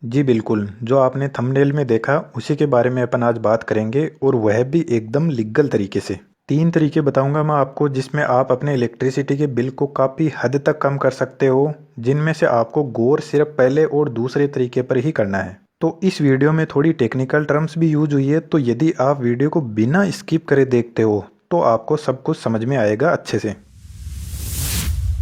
जी बिल्कुल, जो आपने थंबनेल में देखा उसी के बारे में अपन आज बात करेंगे और वह भी एकदम लीगल तरीके से। 3 तरीके बताऊंगा मैं आपको जिसमें आप अपने इलेक्ट्रिसिटी के बिल को काफ़ी हद तक कम कर सकते हो, जिनमें से आपको गौर सिर्फ पहले और दूसरे तरीके पर ही करना है। तो इस वीडियो में थोड़ी टेक्निकल टर्म्स भी यूज हुई है, तो यदि आप वीडियो को बिना स्किप करे देखते हो तो आपको सब कुछ समझ में आएगा अच्छे से।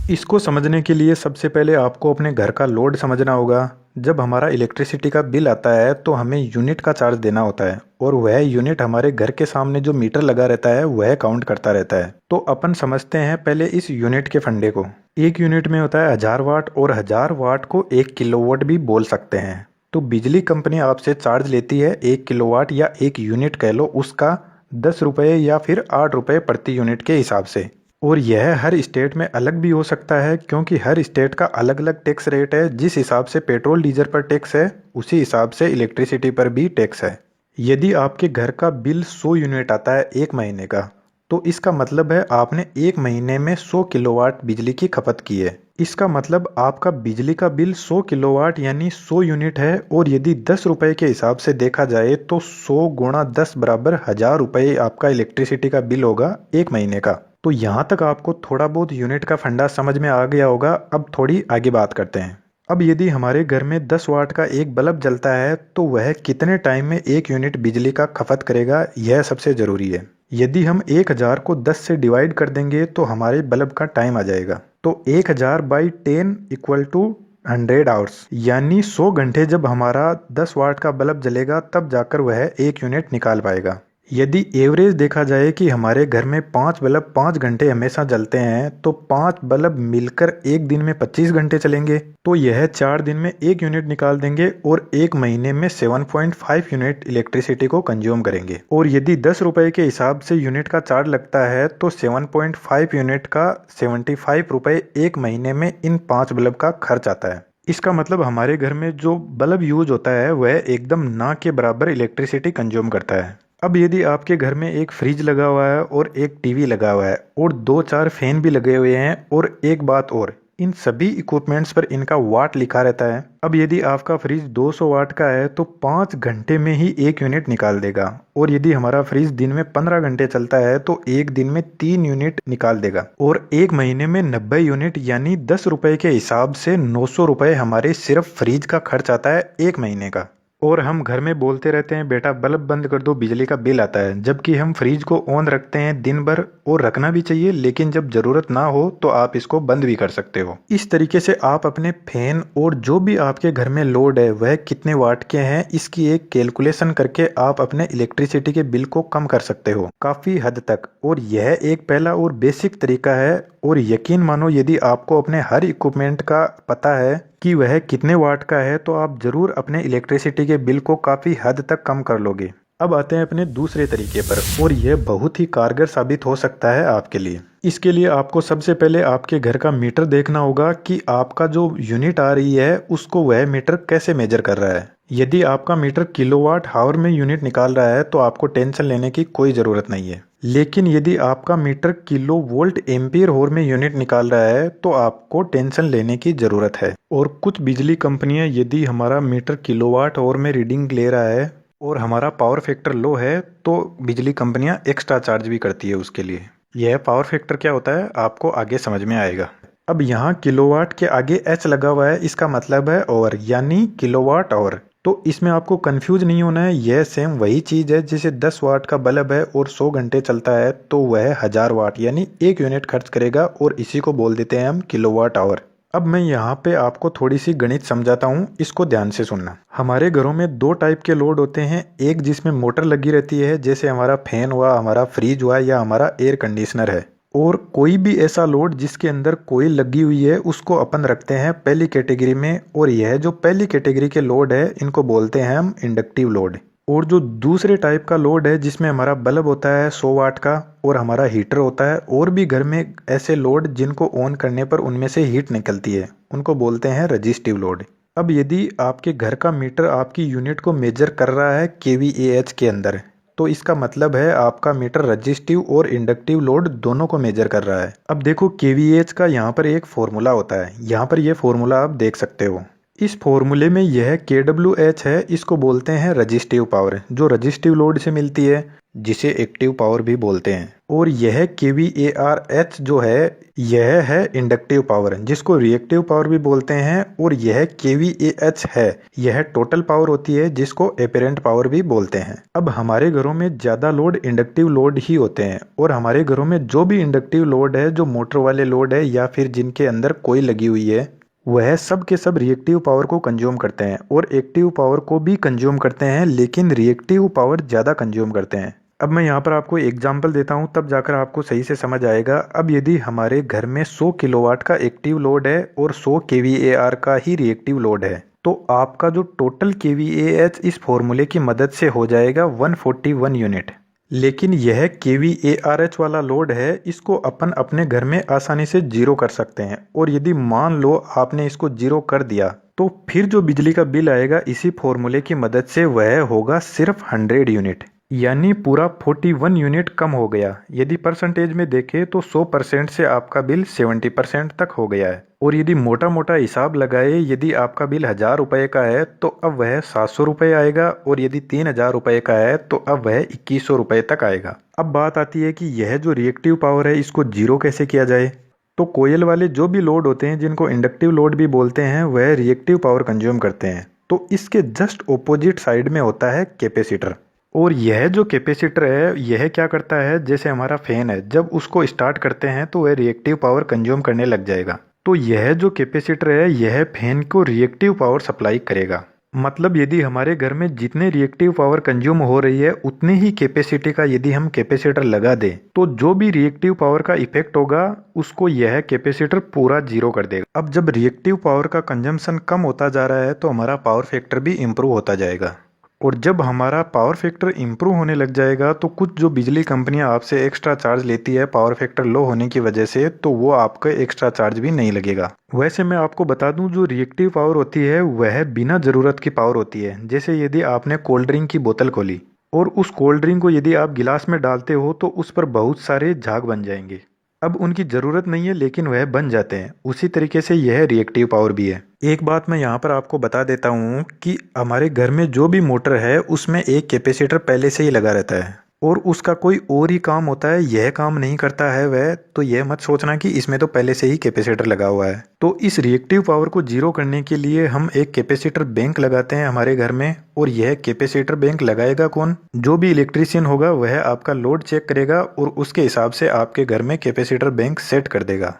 इसको समझने के लिए सबसे पहले आपको अपने घर का लोड समझना होगा। जब हमारा इलेक्ट्रिसिटी का बिल आता है तो हमें यूनिट का चार्ज देना होता है और वह यूनिट हमारे घर के सामने जो मीटर लगा रहता है वह काउंट करता रहता है। तो अपन समझते हैं पहले इस यूनिट के फंडे को। एक यूनिट में होता है 1000 वाट और 1000 वाट को 1 किलोवाट भी बोल सकते हैं। तो बिजली कंपनी आपसे चार्ज लेती है 1 किलोवाट या 1 यूनिट कह लो उसका 10 रुपये या फिर 8 रुपये प्रति यूनिट के हिसाब से। और यह हर स्टेट में अलग भी हो सकता है क्योंकि हर स्टेट का अलग अलग टैक्स रेट है। जिस हिसाब से पेट्रोल डीजल पर टैक्स है उसी हिसाब से इलेक्ट्रिसिटी पर भी टैक्स है। यदि आपके घर का बिल 100 यूनिट आता है एक महीने का, तो इसका मतलब है आपने एक महीने में 100 किलोवाट बिजली की खपत की है। इसका मतलब आपका बिजली का बिल 100 किलोवाट यानी 100 यूनिट है। और यदि 10 रुपये के हिसाब से देखा जाए तो 100 गुणा 10 बराबर 1000 रुपये आपका इलेक्ट्रिसिटी का बिल होगा एक महीने का। तो यहाँ तक आपको थोड़ा बहुत यूनिट का फंडा समझ में आ गया होगा। अब थोड़ी आगे बात करते हैं। अब यदि हमारे घर में 10 वाट का एक बल्ब जलता है तो वह कितने टाइम में 1 यूनिट बिजली का खपत करेगा, यह सबसे ज़रूरी है। यदि हम 1000 को 10 से डिवाइड कर देंगे तो हमारे बल्ब का टाइम आ जाएगा। तो 1000/10 इक्वल टू 100 आवर्स, यानी 100 घंटे जब हमारा 10 वाट का बल्ब जलेगा तब जाकर वह 1 यूनिट निकाल पाएगा। यदि एवरेज देखा जाए कि हमारे घर में 5 बल्ब 5 घंटे हमेशा जलते हैं तो 5 बल्ब मिलकर एक दिन में 25 घंटे चलेंगे। तो यह 4 दिन में 1 यूनिट निकाल देंगे और एक महीने में 7.5 यूनिट इलेक्ट्रिसिटी को कंज्यूम करेंगे। और यदि 10 रुपये के हिसाब से यूनिट का चार्ज लगता है तो 7.5 यूनिट का 75 रुपये एक महीने में इन 5 बल्ब का खर्च आता है। इसका मतलब हमारे घर में जो बल्ब यूज होता है वह एकदम ना के बराबर इलेक्ट्रिसिटी कंज्यूम करता है। अब यदि आपके घर में एक फ्रिज लगा हुआ है और एक टीवी लगा हुआ है और 2-4 फैन भी लगे हुए हैं, और एक बात और, इन सभी इक्विपमेंट्स पर इनका वाट लिखा रहता है। अब यदि आपका फ्रिज 200 वाट का है तो 5 घंटे में ही 1 यूनिट निकाल देगा। और यदि हमारा फ्रिज दिन में 15 घंटे चलता है तो एक दिन में 3 यूनिट निकाल देगा। और एक महीने में 90 यूनिट यानी 10 रुपये के हिसाब से 900 रुपये हमारे सिर्फ फ्रिज का खर्च आता है एक महीने का। और हम घर में बोलते रहते हैं बेटा बल्ब बंद कर दो बिजली का बिल आता है, जबकि हम फ्रिज को ऑन रखते हैं दिन भर, और रखना भी चाहिए, लेकिन जब जरूरत ना हो तो आप इसको बंद भी कर सकते हो। इस तरीके से आप अपने फैन और जो भी आपके घर में लोड है वह कितने वाट के हैं इसकी एक कैलकुलेशन करके आप अपने इलेक्ट्रिसिटी के बिल को कम कर सकते हो काफी हद तक। और यह एक पहला और बेसिक तरीका है। और यकीन मानो यदि आपको अपने हर इक्विपमेंट का पता है कि वह कितने वाट का है तो आप जरूर अपने इलेक्ट्रिसिटी के बिल को काफ़ी हद तक कम कर लोगे। अब आते हैं अपने दूसरे तरीके पर, और यह बहुत ही कारगर साबित हो सकता है आपके लिए। इसके लिए आपको सबसे पहले आपके घर का मीटर देखना होगा कि आपका जो यूनिट आ रही है उसको वह मीटर कैसे मेजर कर रहा है। यदि आपका मीटर किलोवाट हावर में यूनिट निकाल रहा है तो आपको टेंशन लेने की कोई ज़रूरत नहीं है। लेकिन यदि आपका मीटर किलो वोल्ट एम्पियर होर में यूनिट निकाल रहा है तो आपको टेंशन लेने की ज़रूरत है। और कुछ बिजली कंपनियां यदि हमारा मीटर किलोवाट आवर में रीडिंग ले रहा है और हमारा पावर फैक्टर लो है तो बिजली कंपनियां एक्स्ट्रा चार्ज भी करती है उसके लिए। यह पावर फैक्टर क्या होता है आपको आगे समझ में आएगा। अब यहाँ किलोवाट के आगे एच लगा हुआ है, इसका मतलब है आवर यानी किलोवाट आवर। तो इसमें आपको कंफ्यूज नहीं होना है, यह सेम वही चीज़ है। जैसे 10 वाट का बल्ब है और 100 घंटे चलता है तो वह 1000 वाट यानी 1 यूनिट खर्च करेगा, और इसी को बोल देते हैं हम किलोवाट आवर। अब मैं यहाँ पे आपको थोड़ी सी गणित समझाता हूँ, इसको ध्यान से सुनना। हमारे घरों में 2 टाइप के लोड होते हैं, एक जिसमें मोटर लगी रहती है जैसे हमारा फैन हुआ, हमारा फ्रिज हुआ या हमारा एयर कंडीशनर है। और कोई भी ऐसा लोड जिसके अंदर कोई लगी हुई है उसको अपन रखते हैं पहली कैटेगरी में। और यह जो पहली कैटेगरी के लोड है इनको बोलते हैं हम इंडक्टिव लोड। और जो दूसरे टाइप का लोड है जिसमें हमारा बल्ब होता है 100 वाट का और हमारा हीटर होता है, और भी घर में ऐसे लोड जिनको ऑन करने पर उनमें से हीट निकलती है, उनको बोलते हैं रजिस्टिव लोड। अब यदि आपके घर का मीटर आपकी यूनिट को मेजर कर रहा है kVAh के अंदर, तो इसका मतलब है आपका मीटर रजिस्टिव और इंडक्टिव लोड दोनों को मेजर कर रहा है। अब देखो kVAh का यहाँ पर एक फॉर्मूला होता है, यहाँ पर ये फॉर्मूला आप देख सकते हो। इस फॉर्मूले में यह kWh है, इसको बोलते हैं रजिस्टिव पावर, जो रजिस्टिव लोड से मिलती है, जिसे एक्टिव पावर भी बोलते हैं। और यह kVARH जो है, यह है इंडक्टिव पावर, जिसको रिएक्टिव पावर भी बोलते हैं। और यह kVAH है, यह टोटल पावर होती है, जिसको एपरेंट पावर भी बोलते हैं। अब हमारे घरों में ज़्यादा लोड इंडक्टिव लोड ही होते हैं, और हमारे घरों में जो भी इंडक्टिव लोड है, जो मोटर वाले लोड है या फिर जिनके अंदर कोई लगी हुई है, वह सब के सब रिएक्टिव पावर को कंज्यूम करते हैं और एक्टिव पावर को भी कंज्यूम करते हैं, लेकिन रिएक्टिव पावर ज़्यादा कंज्यूम करते हैं। अब मैं यहाँ पर आपको एग्जांपल देता हूँ, तब जाकर आपको सही से समझ आएगा। अब यदि हमारे घर में 100 किलोवाट का एक्टिव लोड है और 100 kVAR का ही रिएक्टिव लोड है, तो आपका जो टोटल kVAH इस फॉर्मूले की मदद से हो जाएगा 141 यूनिट। लेकिन यह kVARH वाला लोड है, इसको अपन अपने घर में आसानी से जीरो कर सकते हैं। और यदि मान लो आपने इसको जीरो कर दिया, तो फिर जो बिजली का बिल आएगा इसी फॉर्मूले की मदद से, वह होगा सिर्फ 100 यूनिट, यानी पूरा 41 यूनिट कम हो गया। यदि परसेंटेज में देखें तो 100% से आपका बिल 70% तक हो गया है। और यदि मोटा मोटा हिसाब लगाए, यदि आपका बिल 1000 रुपये का है तो अब वह 700 रुपये आएगा, और यदि 3000 रुपये का है तो अब वह 2100 रुपये तक आएगा। अब बात आती है कि यह जो रिएक्टिव पावर है, इसको जीरो कैसे किया जाए। तो कोयल वाले जो भी लोड होते हैं, जिनको इंडक्टिव लोड भी बोलते हैं, वह रिएक्टिव पावर कंज्यूम करते हैं। तो इसके जस्ट ऑपोजिट साइड में होता है कैपेसिटर। और यह जो कैपेसिटर है, यह क्या करता है, जैसे हमारा फैन है, जब उसको स्टार्ट करते हैं तो वह रिएक्टिव पावर कंज्यूम करने लग जाएगा। तो यह जो कैपेसिटर है, यह फैन को रिएक्टिव पावर सप्लाई करेगा। मतलब यदि हमारे घर में जितने रिएक्टिव पावर कंज्यूम हो रही है, उतने ही कैपेसिटी का यदि हम कैपेसिटर लगा दें, तो जो भी रिएक्टिव पावर का इफेक्ट होगा, उसको यह कैपेसिटर पूरा जीरो कर देगा। अब जब रिएक्टिव पावर का कंजम्पशन कम होता जा रहा है, तो हमारा पावर फैक्टर भी इम्प्रूव होता जाएगा। और जब हमारा पावर फैक्टर इम्प्रूव होने लग जाएगा, तो कुछ जो बिजली कंपनियां आपसे एक्स्ट्रा चार्ज लेती है पावर फैक्टर लो होने की वजह से, तो वो आपका एक्स्ट्रा चार्ज भी नहीं लगेगा। वैसे मैं आपको बता दूं, जो रिएक्टिव पावर होती है वह बिना ज़रूरत की पावर होती है। जैसे यदि आपने कोल्ड ड्रिंक की बोतल खोली और उस कोल्ड ड्रिंक को यदि आप गिलास में डालते हो, तो उस पर बहुत सारे झाग बन जाएंगे। अब उनकी ज़रूरत नहीं है, लेकिन वह बन जाते हैं। उसी तरीके से यह रिएक्टिव पावर भी है। एक बात मैं यहाँ पर आपको बता देता हूँ कि हमारे घर में जो भी मोटर है, उसमें एक कैपेसिटर पहले से ही लगा रहता है, और उसका कोई और ही काम होता है, यह काम नहीं करता है वह। तो यह मत सोचना कि इसमें तो पहले से ही कैपेसिटर लगा हुआ है। तो इस रिएक्टिव पावर को जीरो करने के लिए हम एक कैपेसिटर बैंक लगाते हैं हमारे घर में। और यह कैपेसिटर बैंक लगाएगा कौन? जो भी इलेक्ट्रीशियन होगा, वह आपका लोड चेक करेगा और उसके हिसाब से आपके घर में कैपेसिटर बैंक सेट कर देगा।